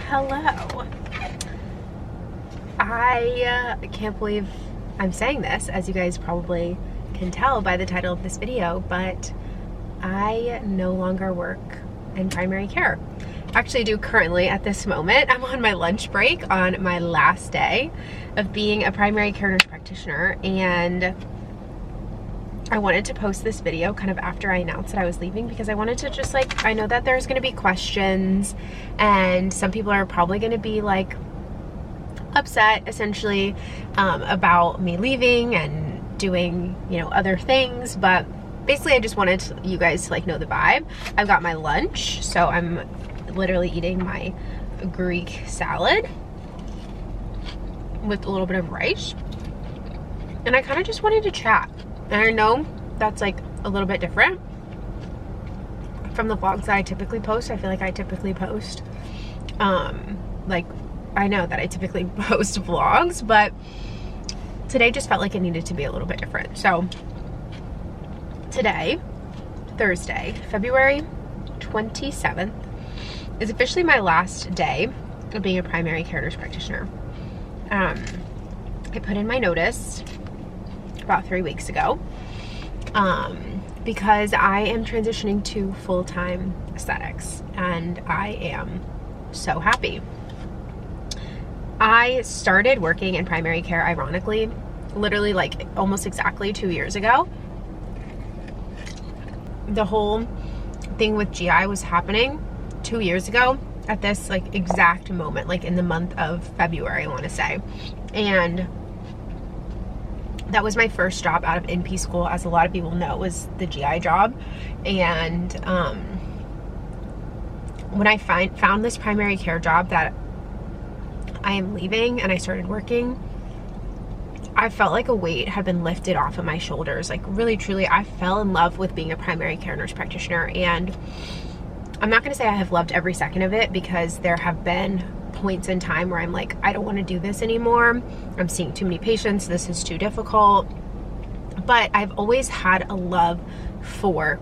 Hello. I can't believe I'm saying this, as you guys probably can tell by the title of this video, but I no longer work in primary care. Actually do currently at this moment. I'm on my lunch break on my last day of being a primary care nurse practitioner, and I wanted to post this video kind of after I announced that I was leaving, because I wanted to just I know that there's going to be questions and some people are probably going to be upset essentially about me leaving and doing, other things, but basically I just wanted you guys to know the vibe. I've got my lunch, so I'm literally eating my Greek salad with a little bit of rice, and I kind of just wanted to chat. And I know that's a little bit different from the vlogs that I typically post. I feel like I typically post, I know that I typically post vlogs, but today just felt like it needed to be a little bit different. So today, Thursday, February 27th, is officially my last day of being a primary care nurse practitioner. I put in my notice about 3 weeks ago because I am transitioning to full-time aesthetics, and I am so happy. I started working in primary care, ironically, literally almost exactly 2 years ago. The whole thing with GI was happening 2 years ago at this exact moment, in the month of February, I want to say. And that was my first job out of NP school, as a lot of people know, was the GI job. And when I found this primary care job that I am leaving and I started working, I felt like a weight had been lifted off of my shoulders. Really, truly, I fell in love with being a primary care nurse practitioner. And I'm not going to say I have loved every second of it, because there have been points in time where I'm I don't want to do this anymore. I'm seeing too many patients. This is too difficult. But I've always had a love for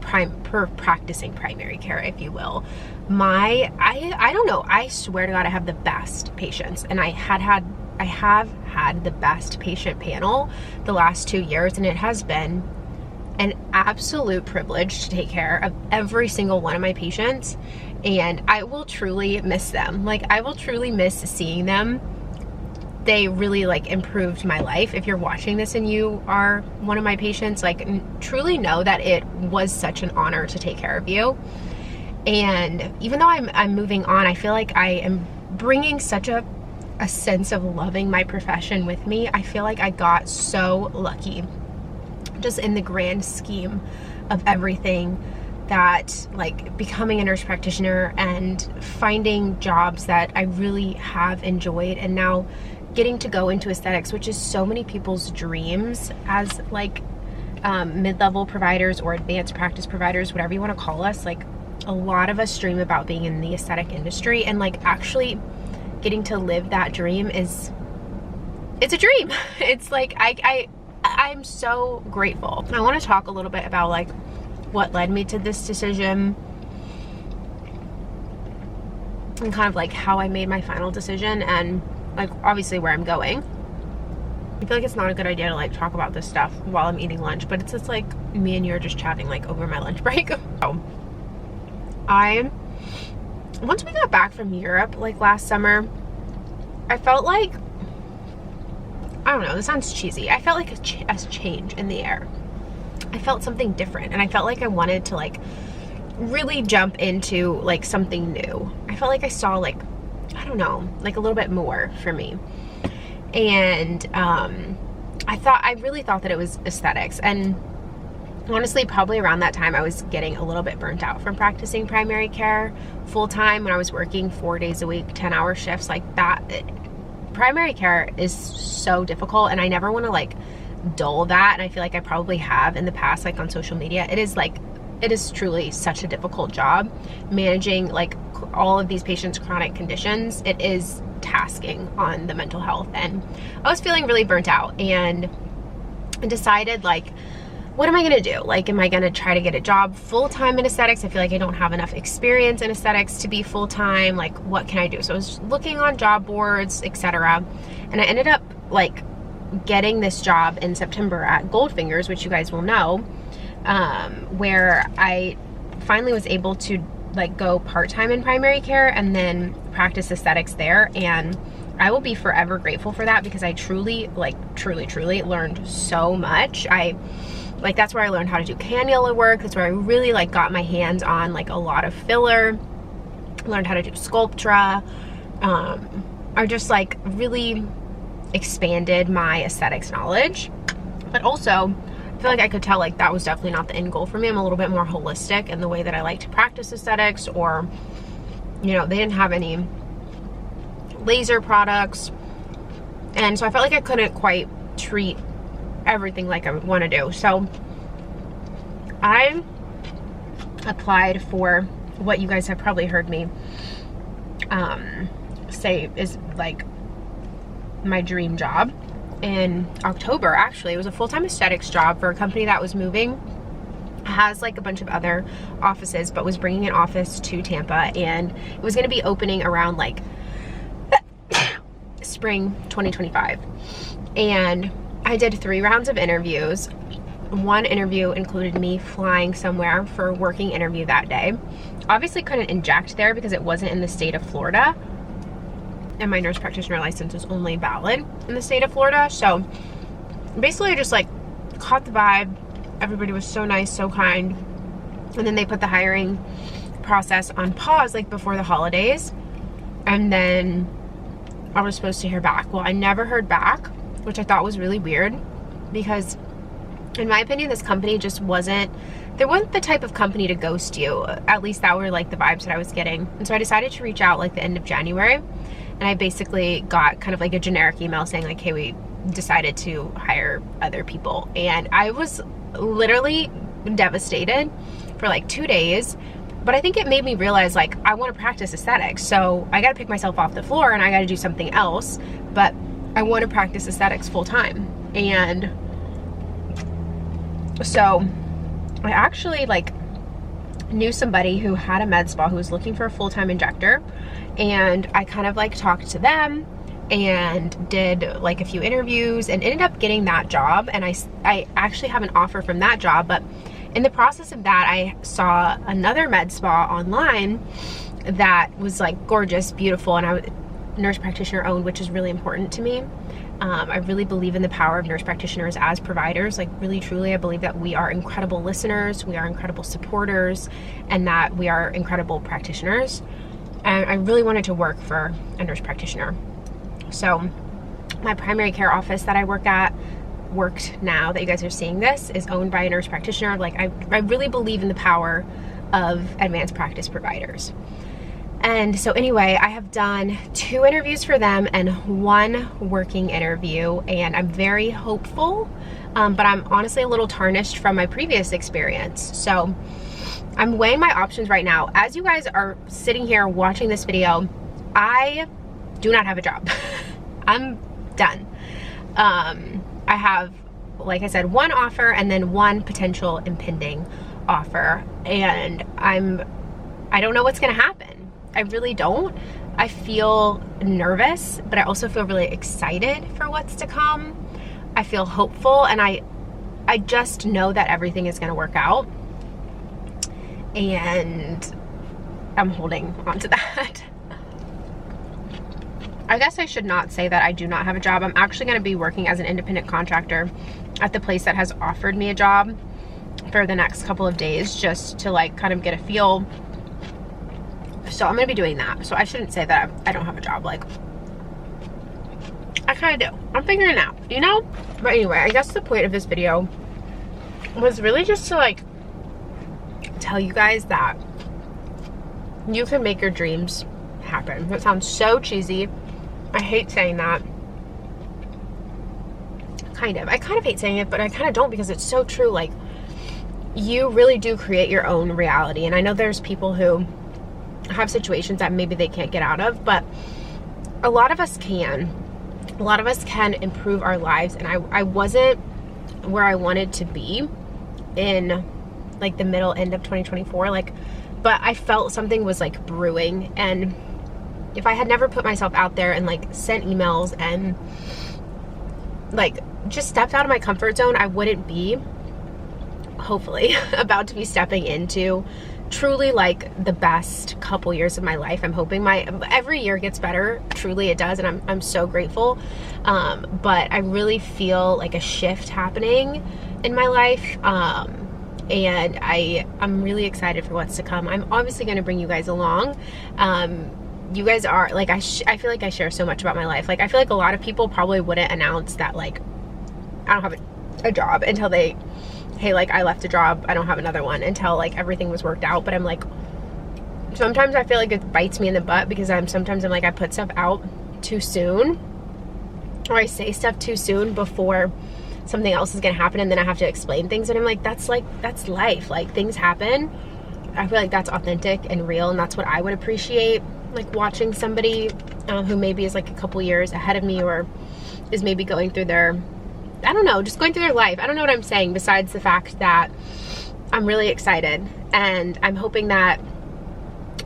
practicing primary care, if you will. I don't know. I swear to God, I have the best patients, and I have had the best patient panel the last 2 years, and it has been an absolute privilege to take care of every single one of my patients. And I will truly miss them. I will truly miss seeing them. They really improved my life. If you're watching this and you are one of my patients, truly know that it was such an honor to take care of you. And even though I'm moving on, I feel like I am bringing such a sense of loving my profession with me. I feel like I got so lucky, just in the grand scheme of everything, that becoming a nurse practitioner and finding jobs that I really have enjoyed, and now getting to go into aesthetics, which is so many people's dreams as mid-level providers or advanced practice providers, whatever you want to call us. A lot of us dream about being in the aesthetic industry, and actually getting to live that dream it's a dream. It's I'm so grateful. I want to talk a little bit about what led me to this decision, and kind of how I made my final decision, and obviously where I'm going. I feel like it's not a good idea to talk about this stuff while I'm eating lunch, but it's just me and you are just chatting over my lunch break. So once we got back from Europe last summer, I felt I don't know, this sounds cheesy. I felt a change in the air. I felt something different, and I felt I wanted to really jump into something new. I felt I saw I don't know, a little bit more for me. And I really thought that it was aesthetics. And honestly, probably around that time I was getting a little bit burnt out from practicing primary care full-time, when I was working 4 days a week, 10-hour shifts that. Primary care is so difficult, and I never want to dull that, and I feel I probably have in the past, on social media. It is truly such a difficult job managing all of these patients' chronic conditions. It is tasking on the mental health, and I was feeling really burnt out, and decided what am I gonna do? Like, am I gonna try to get a job full-time in aesthetics? I feel like I don't have enough experience in aesthetics to be full-time. Like, what can I do? So I was looking on job boards, etc. And I ended up like getting this job in September at Goldfingers, which you guys will know, where I finally was able to like go part-time in primary care and then practice aesthetics there. And I will be forever grateful for that, because I truly learned so much. Like, that's where I learned how to do cannula work. That's where I really like got my hands on like a lot of filler, learned how to do Sculptra. I just like really expanded my aesthetics knowledge. But also, I feel like I could tell like that was definitely not the end goal for me. I'm a little bit more holistic in the way that I like to practice aesthetics, or, you know, they didn't have any laser products. And so I felt like I couldn't quite treat everything like I would want to do. So I applied for what you guys have probably heard me say is like my dream job in October. Actually, it was a full-time aesthetics job for a company that was moving, has like a bunch of other offices, but was bringing an office to Tampa, and it was going to be opening around like spring 2025. And I did 3 rounds of interviews. One interview included me flying somewhere for a working interview that day. Obviously couldn't inject there because it wasn't in the state of Florida, and my nurse practitioner license is only valid in the state of Florida. So basically I just like caught the vibe. Everybody was so nice, so kind. And then they put the hiring process on pause like before the holidays, and then I was supposed to hear back. Well, I never heard back, which I thought was really weird, because in my opinion, this company just wasn't the type of company to ghost you. At least that were like the vibes that I was getting. And so I decided to reach out like the end of January, and I basically got kind of like a generic email saying like, hey, we decided to hire other people. And I was literally devastated for like 2 days. But I think it made me realize like I want to practice aesthetics, so I got to pick myself off the floor and I got to do something else. But I want to practice aesthetics full time. And so I actually like knew somebody who had a med spa who was looking for a full-time injector, and I kind of like talked to them and did like a few interviews and ended up getting that job. And I actually have an offer from that job, but in the process of that, I saw another med spa online that was like gorgeous, beautiful, and I was nurse practitioner owned, which is really important to me. I really believe in the power of nurse practitioners as providers. Like really, truly, I believe that we are incredible listeners, we are incredible supporters, and that we are incredible practitioners. And I really wanted to work for a nurse practitioner. So my primary care office that I worked now that you guys are seeing this is owned by a nurse practitioner. Like I really believe in the power of advanced practice providers. And so anyway, I have done 2 interviews for them and 1 working interview, and I'm very hopeful, but I'm honestly a little tarnished from my previous experience. So I'm weighing my options right now. As you guys are sitting here watching this video, I do not have a job. I'm done. I have, like I said, 1 offer and then 1 potential impending offer, and I don't know what's gonna happen. I really don't. I feel nervous, but I also feel really excited for what's to come. I feel hopeful, and I just know that everything is gonna work out, and I'm holding on to that. I guess I should not say that I do not have a job. I'm actually going to be working as an independent contractor at the place that has offered me a job for the next couple of days, just to like kind of get a feel. So I'm going to be doing that. So I shouldn't say that I don't have a job. Like, I kind of do. I'm figuring it out, you know? But anyway, I guess the point of this video was really just to like tell you guys that you can make your dreams happen. That sounds so cheesy. I hate saying that. I kind of hate saying it, but I kind of don't, because it's so true. Like, you really do create your own reality. And I know there's people who have situations that maybe they can't get out of, but a lot of us can. A lot of us can improve our lives. And I wasn't where I wanted to be in like the middle end of 2024, like, but I felt something was like brewing. And if I had never put myself out there and like sent emails and like just stepped out of my comfort zone, I wouldn't be, hopefully, about to be stepping into truly like the best couple years of my life. I'm hoping every year gets better. Truly it does, and I'm so grateful. But I really feel like a shift happening in my life. And I'm really excited for what's to come. I'm obviously going to bring you guys along. You guys are like, I feel like I share so much about my life. Like, I feel like a lot of people probably wouldn't announce that like I don't have a job until they, hey, like I left a job, I don't have another one, until like everything was worked out. But I'm like, sometimes I feel like it bites me in the butt because sometimes I'm like, I put stuff out too soon, or I say stuff too soon before something else is gonna happen, and then I have to explain things. And I'm like, that's life. Like, things happen. I feel like that's authentic and real, and that's what I would appreciate, like watching somebody who maybe is like a couple years ahead of me, or is maybe going through their, I don't know, just going through their life. I don't know what I'm saying, besides the fact that I'm really excited, and I'm hoping that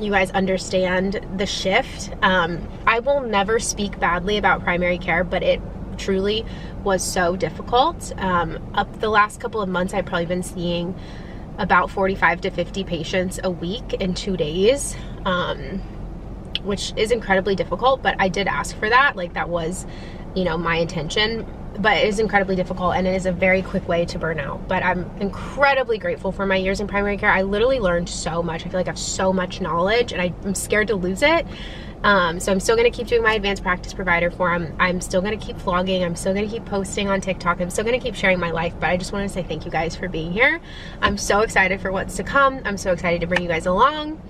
you guys understand the shift. I will never speak badly about primary care, but it truly was so difficult. Up the last couple of months, I've probably been seeing about 45 to 50 patients a week in 2 days, which is incredibly difficult, but I did ask for that. Like, that was, you know, my intention, but it is incredibly difficult, and it is a very quick way to burn out. But I'm incredibly grateful for my years in primary care. I literally learned so much. I feel like I have so much knowledge, and I'm scared to lose it. So I'm still going to keep doing my advanced practice provider forum. I'm still going to keep vlogging. I'm still going to keep posting on TikTok. I'm still going to keep sharing my life, but I just want to say thank you guys for being here. I'm so excited for what's to come. I'm so excited to bring you guys along,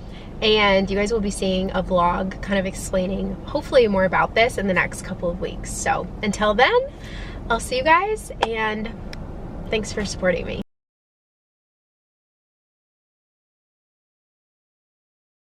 and you guys will be seeing a vlog kind of explaining hopefully more about this in the next couple of weeks. So until then, I'll see you guys, and thanks for supporting me.